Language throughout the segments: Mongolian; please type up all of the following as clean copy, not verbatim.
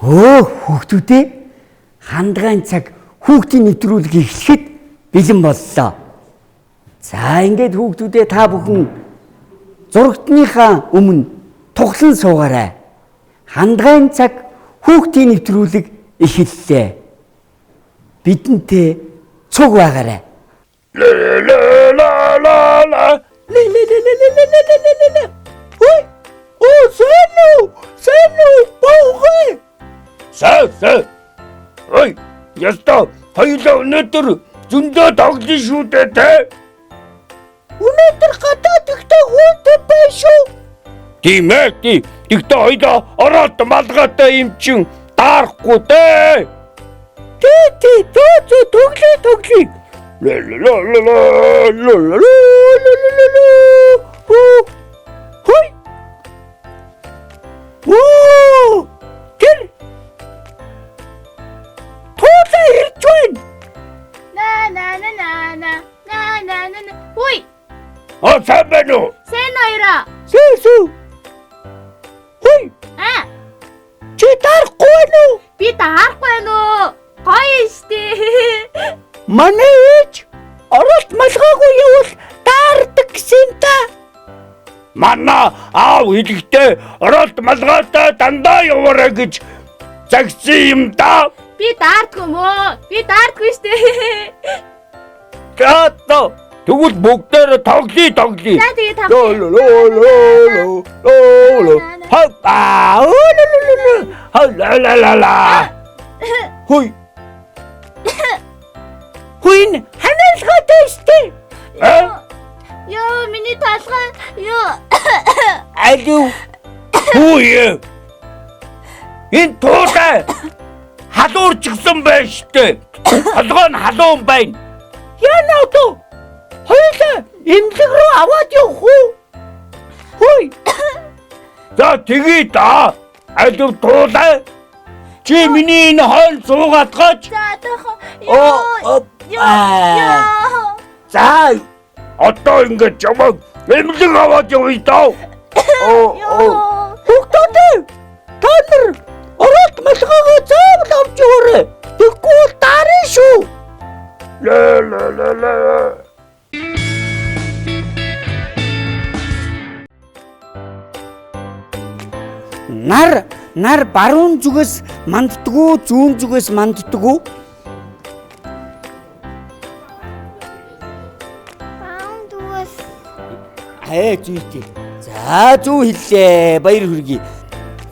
Хүүхдүүдээ хандгаан цаг хүүхдийн нэвтрүүлэг эхлэхэд бэлэн боллоо. За ингээд хүүхдүүдээ та бүхэн зурагтныхаа өмнө туглан суугаарай. Хандгаан цаг хүүхдийн нэвтрүүлэг эхэллээ. Бидэнтэй цуг байгаарай. Ой! Сэну! Богой! Сэ! Ой! Яста! Хоёулаа өнөөдөр зөндөө тоглоно шүү дээ те. Өнөөдөр гадаад ихтэй хөөтэй байх шүү. Тийм ээ. Тэгтээ хоёулаа ороод малгайтай юм чин даарахгүй дээ. Тий. Тоглоё. Хой! Тэр Туулаа ирж байна. На. Ой! Сайн байна уу? Сайн хоёроо. Сүү. Хой! Чи дарахгүй байна уу? Би даарахгүй байна уу? Гоё штэ. Манай ээж оролт малгайгүй явал даардаг гэсэн та. Манай аав хэлэхдээ оролт малгайтай дандаа яваарай гэж загсан юм да. Би daardгүй мөө. Би daardгүй штэ. Гато тэгвэл бүгдээр тоглоё. За тэгээ тоглоё. Хой. Хин ханаалгатай штэ. Ёо, миний толгой. Ёо. Алуу. Хөөе. Энэ туулаа халуурчсан байна штэ. Толгой нь халуун байна. Яна одоо хоёулаа эмнэлэг рүү аваад явах уу? Хөөе. За тэгээ да. Алуу туулаа. Чи миний энэ хоол суугаад гооч. За тохо. За одоо ингэж чамаг эмнэлэг аваад явъя даа. Хүүхдүүд та нар оролт малгайгаа заавал авч яваарай. Тэггүй бол даарна шүү. Нар баруун зүгээс манддаггүй, зүүн зүгээс манддаггүй? Баруун зүгээс. Зүйтэй. За зүү хэллээ. Баяр хүргэе.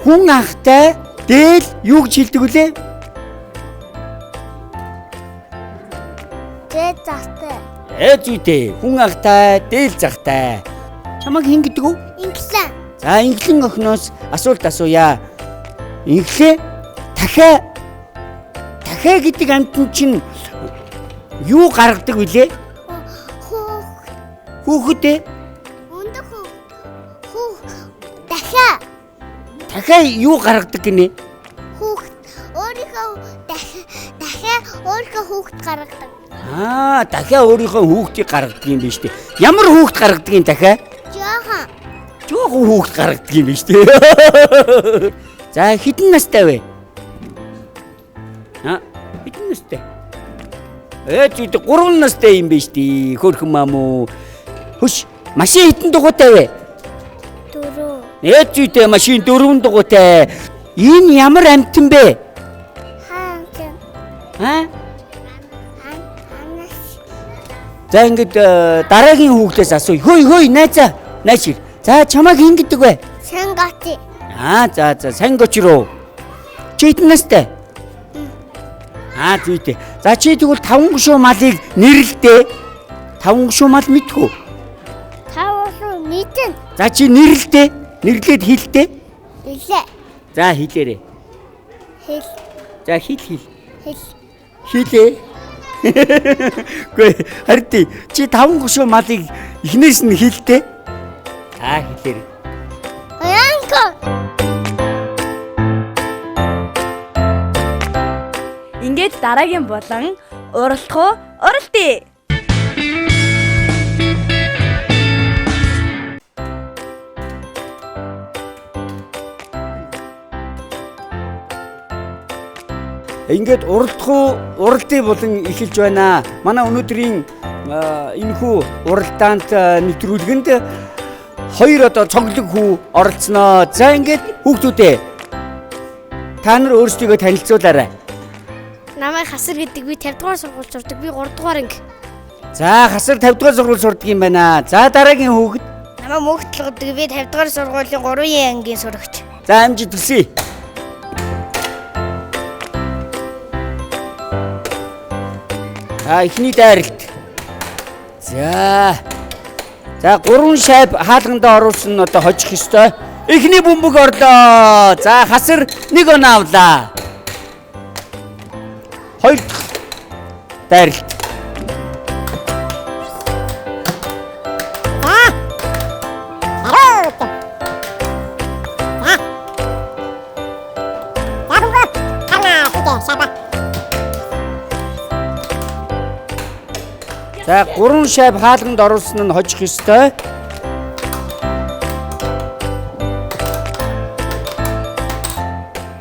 Хүн ахтай дээл юу гэж хэлдэг вүлээ? Дээд захтай. Зүйтэй. Хүн ахтай дээл захтай. Чамайг хэн гэдэг үү? Инглээ. За инглэн охиноос асуулт асууя. Инглээ дахиа гэдэг амтэн чинь юу гаргадаг вүлээ? Хүүхдээ. Өндөр хүүхд. Дахиа юу гаргадаг гинэ? Хүүхд дахиа өөрийнхөө хүүхд гаргадаг. Дахиа өөрийнхөө хүүхдийг гаргадаг юм биш үү? Ямар хүүхд гаргадаг юм дахиа? Жоохон хүүхд гаргадаг юм биш үү? За хэдэн настай вэ? Хэдэн настай? Зүйтэй 3 настай юм биш үү? Хөрхөн мамуу. Хөш, машин хэдэн дугуйтай вэ? 4. Зүйтэй машин 4 дугуйтай. Энэ ямар амтан бэ? За ингэж дараагийн хүүхдээс асууя. Хөөе найзаа. Найшир. За чамайг хэн гэдэг вэ? Сангати. За сангоч руу. Чи хэдэн настай? Зүйтэй. За чи тэгвэл 5 гушуу малыг нэрлэдэ. 5 гушуу мал мэдхүү? 5 гушуу нийтэн. За чи нэрлэдэ. Нэрлээд хэлдэ. Хэлээ. За хэлээрэй. Хэл. За хэл. Хэл. Хэлээ. Гүй харин чи 5 гушуу малыг эхнээс нь хэлдэ. Хэлээрэй. Янко. Ингээд дараагийн болон уралтъя. Ингээд уралдын болон эхэлж байна. Манай өнөөдрийн энэхүү уралдаанд нэвтрүүлгэнд хоёр одоо цоглог хүү оролцсноо. За ингээд хүүхдүүдээ та нар өөрсдийгөө танилцуулаарай. Намайг Хасар гэдэг. Би 50 дугаар сургууль сурдаг. Би 3 дугаар анги. За Хасар 50 дугаар сургууль сурдаг юм байна. За дараагийн хүүхэд. Намайг Мөнхтөл гэдэг. Би 50 дугаар сургуулийн 3-ын ангийн сурагч. За амжид төсөй. Эхний дайралт. За 3 шайб хаалгандаа оруулсан нь одоо хожих ёстой. Эхний бөмбөг орлоо. За Хасар 1 оноо авлаа. Хоёр дахь дайралт. За 3 шайб хаалганд оруулсан нь хожих ёстой.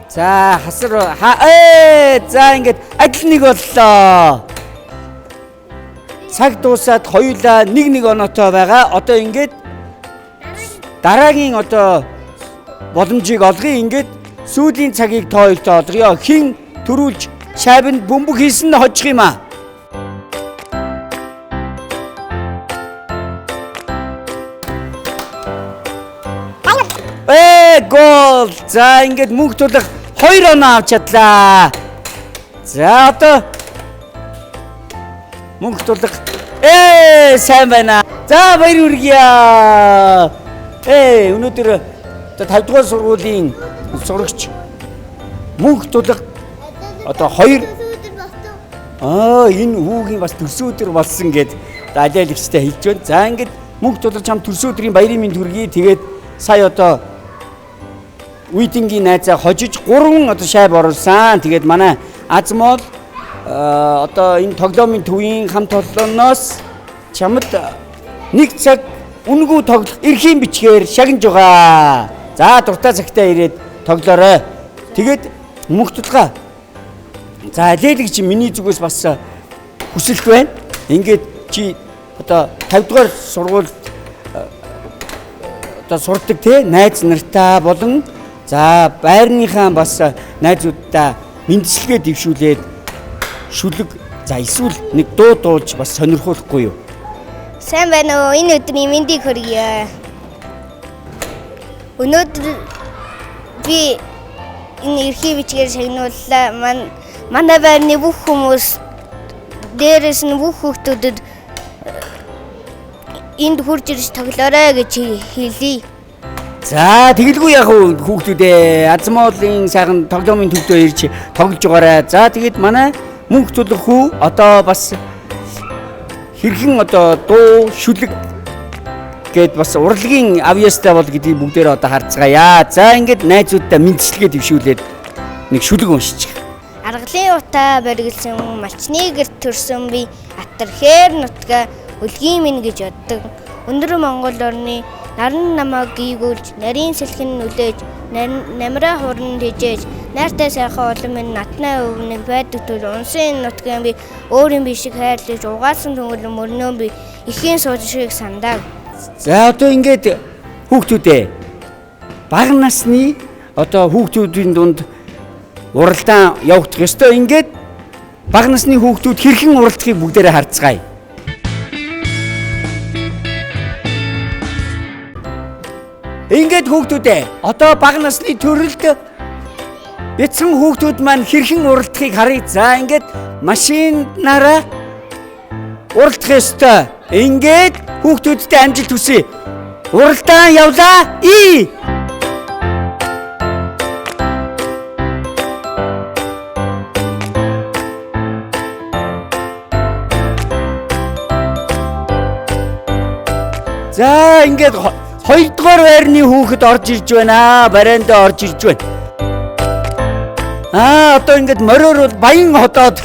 За Хасар за ингээд адил нэг боллоо. Цаг дуусаад хоёулаа 1-1 оноотой байгаа. Одоо ингээд дараагийн одоо боломжийг олгоё. Ингээд сүүлийн цагийг тойлтоо олгоё. Хин төрүүлж шайбанд бөмбөг хийсэн нь хожих юм аа. Гол. За ингээд мөнх тулах 2 оноо авч чадлаа. За одоо мөнх тулах сайн байна. За баяр хүргье. Өнөөдөр одоо 50 дугаар сургуулийн сурагч мөнх тулах одоо 2 энэ хүүгийн бас төрсөн өдөр болсон гэд аль алигчтай хэлж байна. За ингээд мөнх тулах чам төрсөн өдрийн баярын мэнд хүргье. Тэгээд сая одоо Үйдингийн найзаа хожиж 3 одоо шайб оруулсан. Тэгээд манай Азмол одоо энэ тоглоомын төвийн хамт олонноос чамд 1 цаг үнгүү тоглох эрхийн бичгээр шагнаж байгаа. За дуртай цагтаа ирээд тоглоорой. Тэгээд мөнх тулгаа. За алиэлэг чи миний зүгээс бас хүсэлт байна. Ингээд чи одоо 50 дугаар сургууль одоо сурдаг те найз нартаа болон за байрныхаа бас найзуудаа мэндчилгээ дэвшүүлээд шүлэг за эсвэл нэг дуу дуулж бас сонирхуулахгүй юу? Сайн байна уу? Энэ өдрийн мэндийг хүргье. Өнөөдөр би энэ эрхийн бичгээр шагнууллаа. Манай байрны бүх хүмүүс дээрээс нь бүх хүүхдүүдэд энд хурж ирж тоглоорой гэж хэлье. За тэгэлгүй яг хүүхдүүдээ Азмолын сайхан тоглоомын төвдөө ирж тоглож байгаарай. За тэгээд манай мөнх тулах хүү одоо бас хэрхэн одоо дуу шүлэг гээд бас урлагийн авьяастай бол гэдгийг бүгдээр одоо харцгаая. За ингээд найзуудтай мэндчилгээ дэвшүүлээд нэг шүлэг уншиж. Аргалын утаа баригдсан малчны гэрт төрсөн би атархээр нутгаа үлгийн минь гэж боддог. Өндөр Монгол орны наран намайг гийгүүлж, нарийн сэлхэн нүлээж, намраа хуран тэжээж, найртай сайхан олон минь натнаа өвнөг байдаг тул унсын нутгийн би өөрийн бишиг хайрлаж, угаасан төнгөл мөрнөө би ихийн сууж шиг сандаг. За одоо ингээд хүүхдүүдээ бага насны одоо хүүхдүүдийн дунд уралдаан явагдах ёстой. Ингээд бага насны хүүхдүүд хэрхэн уралдахыг бүгдээрээ харцгаая. Ингээд хүүхдүүдээ одоо бага насны төрөлд бяцхан хүүхдүүд маань хэрхэн уралдахыг харъя. За ингээд машинаараа уралдах ёстой. Ингээд хүүхдүүдтэй амжилт хүсье. Уралдаан явлаа. За ингээд 2 дугаар байрны хүүхэд орж ирж байна. Барайндаа орж ирж байна. Одоо ингээд мориор бол баян хотоод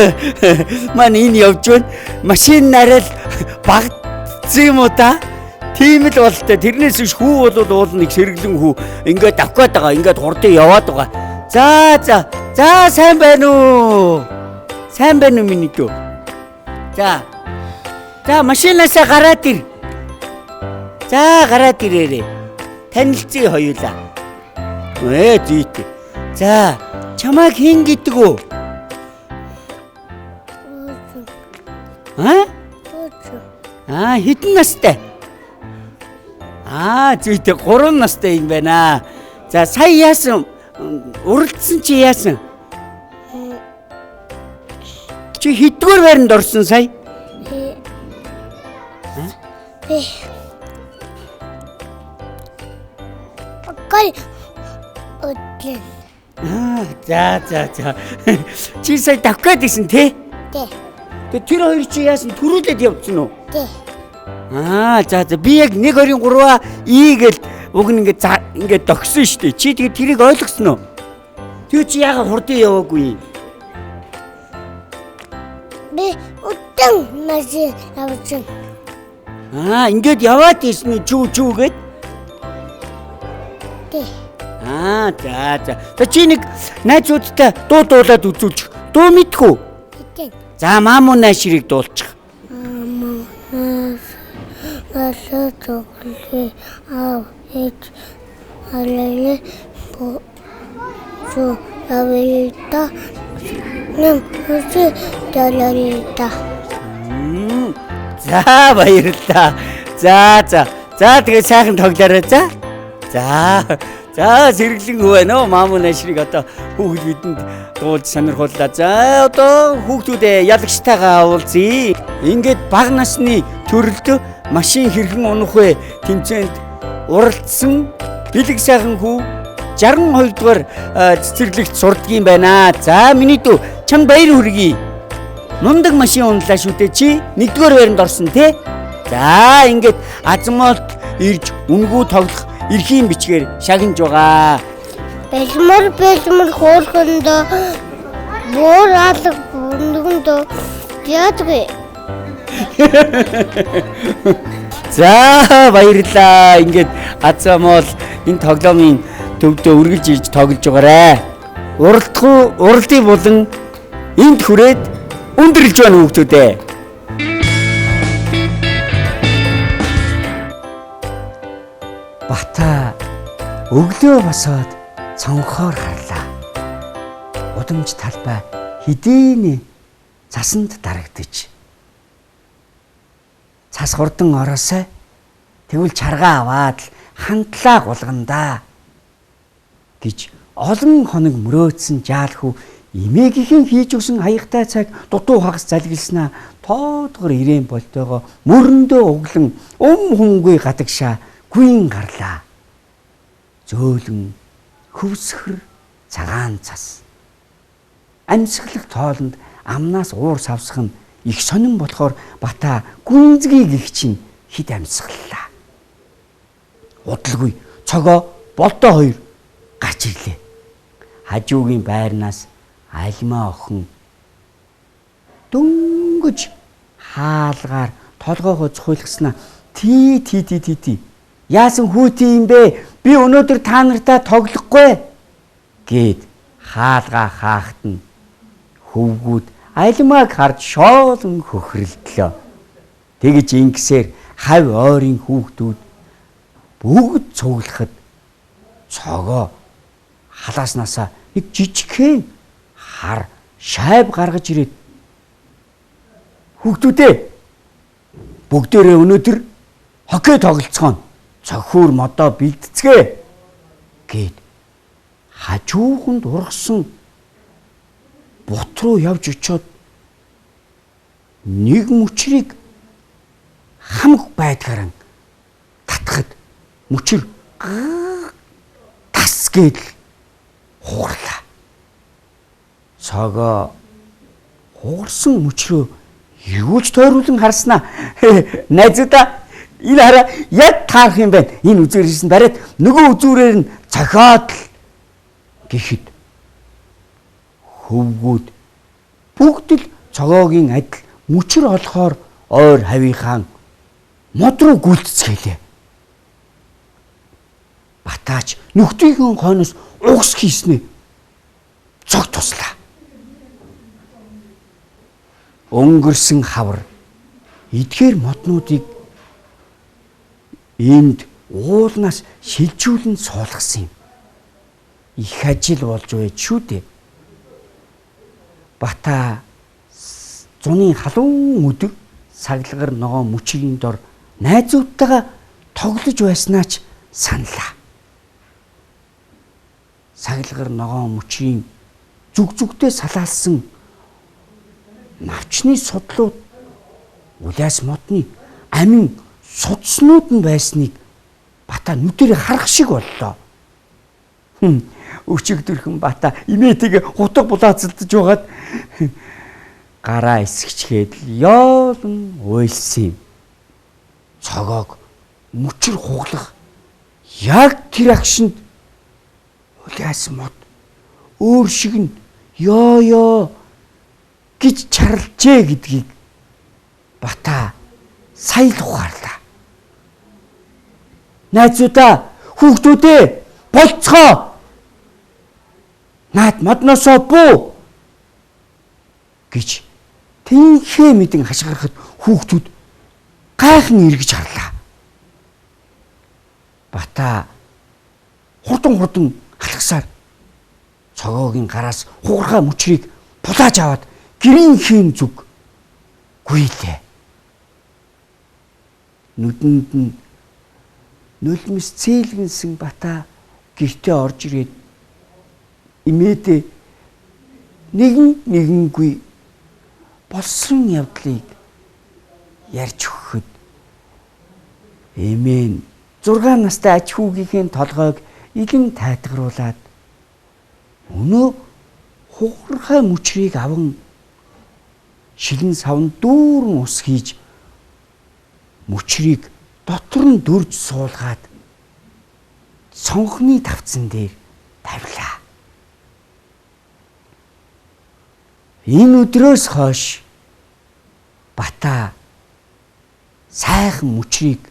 маань энэ явж байна. Машин нарай л багцсан юм уу та? Тийм л болтой. Тэрнээс биш хүү бол уул нэг сэргэлэн хүү. Ингээд авах гээд байгаа. Ингээд хурдан яваад байгаа. За За сайн байна уу? Сайн байна уу миний дүү? За. За машинаасаа гараад ир. За гараад ирээрээ. Танилцъя хоёулаа. Зүйт. За чамайг хэн гэдэг үү? Хэдэн настай? Зүйт 3 настай юм байна. За сая яасан? Уралдсан чи яасан? Чи хэдгээр байранд орсон сая? Гол За. Чи сая давхад исэн тий? Тий. Тэгээ тэр хоёр чи яасан төрүүлээд явцсан уу? Тий. За би яг 1 2 3 ийгээл уг нь ингээд догсон шүү дээ. Чи тэгээ тэрийг ойлгосон уу? Тэгээ чи яага хурдан яваагүй? Би удаан машин авсан. Ингээд яваад ирсэн үү чүүгээд? Тий. За. Чи нэг найзуудтай дуулаад үзүүлчих. Дуу мэдхүү? Тий. За маамуу нааширыг дуулчих. Асууж ээж алээ бо авита нэм хөсө даларита. За баярлалаа. За тэгээ сайхан тоглоорой За сэргэлэн хөө байна уу? Маамуу наашрыг одоо хүүхэд бидэнд дуулж сонирхууллаа. За одоо хүүхдүүдээ ялагчтайгаа уулзъя. Ингээд бага насны төрөлтөө машин хэрхэн унах вэ? Тэмцээнд уралдсан бэлэг сайхан хүү 62 дугаар цэцэрлэгт сурдаг юм байна. За миний дүү чам баяр хүргэе. Мундаг машин унлаа шүү дээ чи 1-р байранд орсон тий? За ингээд азмолт ирж үнгүү тоглох эрхийн бичгээр шагнаж байгаа. Бэлмэр хоолхондоо боор алга бүндгөндөө яадгүй. За баярлалаа. Ингээд азмол энэ тоглоомын төвдөө үргэлж ирж тоглож байгаарэ. Уралдын болон энд хүрээд өндөрлж байна хүүхдүүдээ. Бата өглөө босоод цонхоор харлаа. Удамж талбай хэдийнэ цасанд дарагдчих. Цас хурдан ороосай. Тэгвэл чаргаа аваад хандлаа гулгандаа гэж олон хоног мөрөөдсөн жаалхүү эмээгийнхэн хийж өгсөн хаягтай цаг дутуу хагас залгилснаа тоодгор ирээн болтойгоо мөрөндөө углан humгүй гадагшаа гүйн гарлаа. Зөөлөн хөвсгөр цагаан цас. Амьсгалах тоолонд амнаас уур савсах нь их сонин болохоор бата гүнзгийг их чинь хид амьсгаллаа. Удалгүй цогоо болтоо хоёр гарч ирлээ. Хажуугийн байрнаас альмаа охин дөнгөж хаалгаар толгоогоо цохиулгаснаа тий яасан хүүти юм бэ? Би өнөөдөр та нартай тоглохгүй гэд хаалгаа хаахт нь хөвгүүд альмааг харж шоолон хөхрөлдлөө. Тэгж ингэсээр хав ойрын хүүхдүүд бүгд цуглахад цогоо халааснасаа нэг жижигхэн хар шайб гаргаж ирээд хүүхдүүдээ бүгдээрээ өнөөдөр хоккей тоглолцгоно. Цохиур модоо бэлтцгээ гэд хажууханд ургасан бут руу явж очиод нэг мөчрийг хамаг байдгаараа татхад мөчр тас гээд хуурлаа. Цогоо хуурсан мөчрөө юу ч тойруулан харснаа. Найзуудаа энэ хараа яг таарах юм байна. Энэ үзээр ирсэн бариад нөгөө үзүүрээр нь цохиод л гэхэд хөвгүүд бүгд л цогоогийн адил мөчр олохоор ойр хавийнхаа мод руу гүйлцгэлээ. Батаач нүхтийн хойноос угс хийснэ. Цог тус өнгөрсөн хавар эдгээр моднуудыг энд уулнаас шилжүүлэн суулгасан юм. Их ажил болж байж шүү дээ. Бата зуны халуун өдөр саглагар ногоо мөчгийн дор найзуудтайгаа тоглож байснаа ч саналаа. Саглагар ногоо мөчгийн зүг-зүгтээ салаалсан навчны судлууд улаас модны амин судснууд нь байсныг Бата нүдээр харах шиг боллоо. Өчигдөрхөн Бата имээтэйг хутга булаацалдаж байгаад гараа эсгчгээд ёолон уйлсан юм. Цогоог мөчр хуглах яг тэр агшинд улаас мод өөр шиг нь ёо гэж чарлжээ гэдгийг Бата сая л ухаарлаа. Найзуудаа, хүүхдүүдээ болцгоо. Наад модносоо буу гэж тэнхээ мэдэн хашгирахад хүүхдүүд гайхан эргэж харлаа. Бата хурдан халахсаар цогоогийн гараас хугархай мөчрийг булааж аваад гэрийн хийн зүг гүйлээ. Нүдэнд нь нулимс цээлгэнсэн Бата гэртээ орж ирээд имээдээ нэгэнгүй болсон явдлыг ярьж өгөхөд эмээ 6 настай аж хүүгийнхээ толгойг илэн тайтгаруулад өнөө хугархай мөчрийг аван шилэн савн дүүрэн ус хийж мөчрийг дотор нь дөрж суулгаад сонхны тавцан дээр тавилаа. Энэ өдрөөс хойш Бата сайхан мөчрийг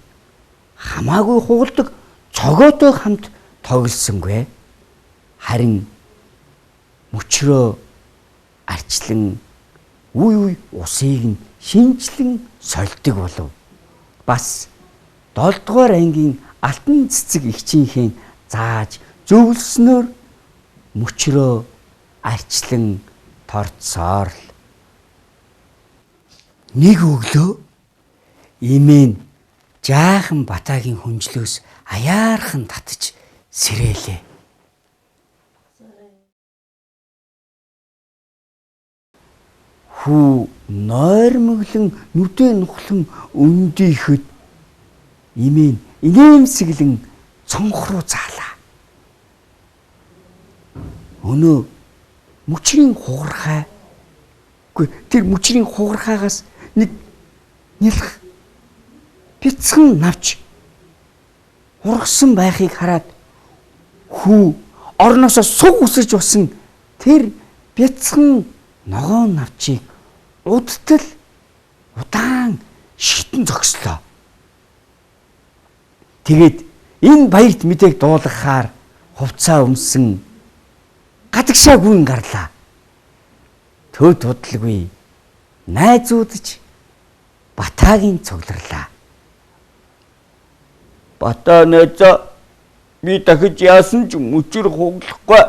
хамаагүй хугалдаг цогоотой хамт тоглосонгүй. Харин мөчрөө арчлан үе усыг нь шинжлэн сольдог болов. Бас 7 дугаар ангийн алтан цэцэг эгчийнхээ зааж зөвлснөөр мөчрөө арчлан торцоор л нэг өглөө имэн жаахан Батагийн хүнжлөөс аяархан татж сэрээлээ. Хүү нойрмоглон нүдэ нухлан өндийхэд имэн инээмсэглэн цонх руу заалаа. Өнөө мөчрийн хугархай тэр мөчрийн хугархайгаас нэг нялх бяцхан навч ургасан байхыг хараад хүү орноосоо суг үсэж усан тэр бяцхан ногоо навчийг удтал удаан шитэн зогслоо. Тэгээд энэ баярт мэдээг дуулгахаар хувцаа өмсөн гадагшаа гүн гарлаа. Төд удалгүй найзуудж Батагийн цугларлаа. Бата найзаа би дахиж яасан ч мөчр хуглахгүй.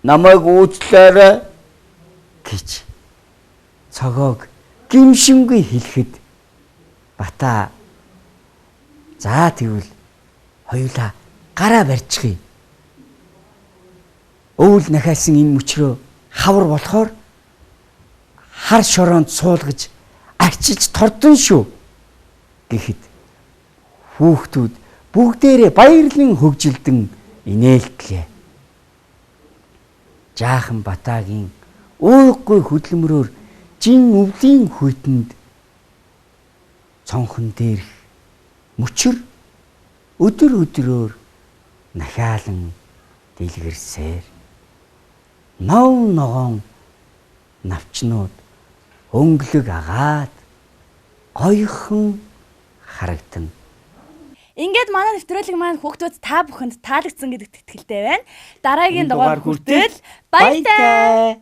Намайг уучлаарай гэж цогоог гимшимгүй хэлэхэд Бата за тэгвэл хоёулаа гараа барьчихъя. Өвөл нахаасан энэ мөчрөө хавар болохоор хар шороонд суулгаж арчиж тордон шүү гэхэд хүүхдүүд бүгдээрээ баярлан хөгжилдөн инээлтлээ. Жаахан Батагийн ууггүй хөдөлмөрөөр жин өвлийн хүйтэнд цонхон дээрх мөчр өдрөөр нахаалан дэлгэрсээр нов ногоон навчнууд өнгөлөг агаад гоёхон харагдана. Ингээд манай нэвтрүүлэг маань хүүхдүүд та бүхэнд таалагдсан гэдэгт итгэлтэй байна. Дараагийн дугаар хүртэл баяртай.